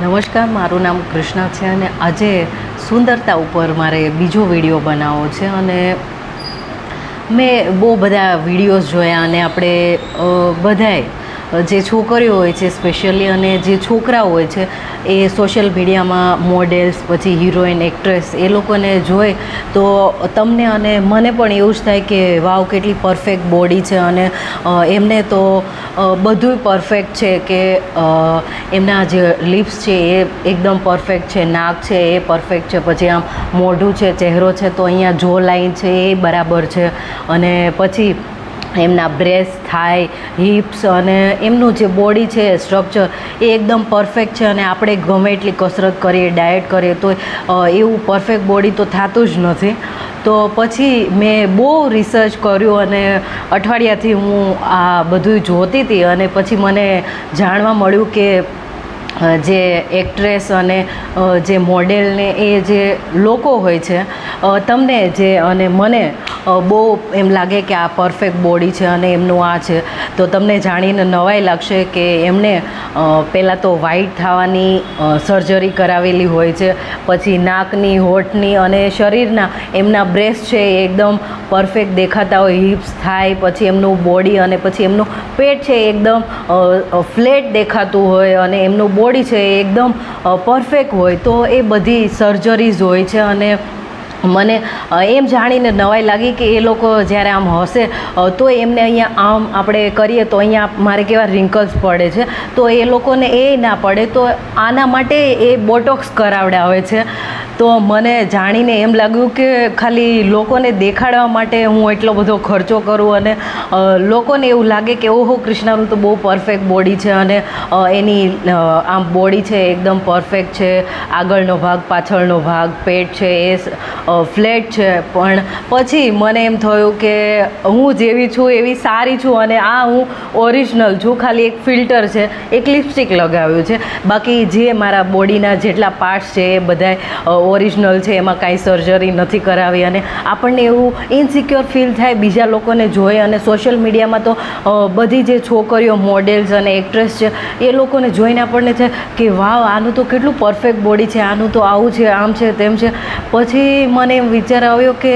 નમસ્કાર, મારું નામ કૃષ્ણા છે અને આજે સુંદરતા ઉપર મારે બીજો વિડીયો બનાવવો છે. અને મેં બહુ બધા વિડીયોઝ જોયા અને આપણે બધાએ જે છોકરીઓ હોય છે સ્પેશિયલી અને જે છોકરાઓ હોય છે એ સોશિયલ મીડિયામાં મોડેલ્સ, પછી હિરોઈન, એક્ટ્રેસ એ લોકોને જોઈ તો તમને અને મને પણ એવું જ થાય કે વાવ, કેટલી પરફેક્ટ બોડી છે. અને એમને તો બધુંય પરફેક્ટ છે કે એમના જે લિપ્સ છે એ એકદમ પરફેક્ટ છે, નાક છે એ પરફેક્ટ છે, પછી આમ મોઢું છે, ચહેરો છે તો અહીંયા જો લાઈન છે એ બરાબર છે, અને પછી એમના બ્રેસ્ટ, થાઈ, હિપ્સ અને એમનું જે બોડી છે સ્ટ્રક્ચર એ એકદમ પરફેક્ટ છે. અને આપણે ગમે એટલી કસરત કરીએ, ડાયટ કરીએ તો એવું પરફેક્ટ બોડી તો થતું જ નથી. તો પછી મેં બહુ રિસર્ચ કર્યું અને અઠવાડિયાથી હું આ બધું જોતી હતી અને પછી મને જાણવા મળ્યું કે જે એક્ટ્રેસ અને જે મોડેલને એ જે લોકો હોય છે તમને જે અને મને બહુ એમ લાગે કે આ પરફેક્ટ બોડી છે અને એમનું આ છે, તો તમને જાણીને નવાઈ લાગશે કે એમને પહેલાં તો વ્હાઇટ થવાની સર્જરી કરાવેલી હોય છે, પછી નાકની, હોઠની અને શરીરના એમના બ્રેસ્ટ છે એ એકદમ પરફેક્ટ દેખાતા હોય, હિપ્સ થાય, પછી એમનું બોડી અને પછી એમનું પેટ છે એકદમ ફ્લેટ દેખાતું હોય અને એમનું બોડી છે એ એકદમ પરફેક્ટ હોય. તો એ બધી સર્જરીઝ હોય છે. અને મને એમ જાણીને નવાઈ લાગી કે એ લોકો જ્યારે આમ હશે તો એમને અહીંયા આમ આપણે કરીએ તો અહીંયા મારે કેવા રિંકલ્સ પડે છે, તો એ લોકોને એ ના પડે તો આના માટે એ બોટોક્સ કરાવડાવે છે. તો મને જાણીને એમ લાગ્યું કે ખાલી લોકોને દેખાડવા માટે હું એટલો બધો ખર્ચો કરું અને લોકોને એવું લાગે કે ઓહો, કૃષ્ણાનું તો બહુ પરફેક્ટ બોડી છે અને એની આમ બોડી છે એકદમ પરફેક્ટ છે, આગળનો ભાગ, પાછળનો ભાગ, પેટ છે એ ફ્લેટ છે. પણ પછી મને એમ થયું કે હું જેવી છું એવી સારી છું અને આ હું ઓરિજિનલ છું, ખાલી એક ફિલ્ટર છે, એક લિપસ્ટિક લગાવ્યું છે, બાકી જે મારા બોડીના જેટલા પાર્ટ્સ છે એ બધા ઓરિજિનલ છે, એમાં કાંઈ સર્જરી નથી કરાવી. અને આપણને એવું ઇનસિક્યોર ફીલ થાય બીજા લોકોને જોઈએ. અને સોશિયલ મીડિયામાં તો બધી જે છોકરીઓ મોડેલ્સ અને એક્ટ્રેસ છે એ લોકોને જોઈને આપણને છે કે વાવ, આનું તો કેટલું પરફેક્ટ બોડી છે, આનું તો આવું છે, આમ છે, તેમ છે. પછી મને એમ વિચાર આવ્યો કે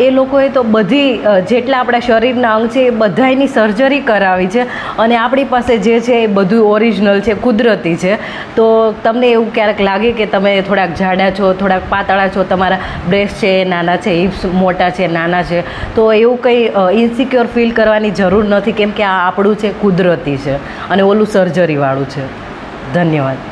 એ લોકોએ તો બધી જેટલા આપણા શરીરના અંગ છે એ બધાની સર્જરી કરાવી છે અને આપણી પાસે જે છે એ બધું ઓરિજિનલ છે, કુદરતી છે. તો તમને એવું ક્યારેક લાગે કે તમે થોડાક જાડા છો, થોડાક પાતળા છો, તમારા બ્રેસ્ટ છે નાના છે, હિપ્સ મોટા છે, નાના છે, તો એવું કંઈ ઇનસિક્યોર ફીલ કરવાની જરૂર નથી, કેમ કે આ આપણું છે, કુદરતી છે અને ઓલું સર્જરીવાળું છે. ધન્યવાદ.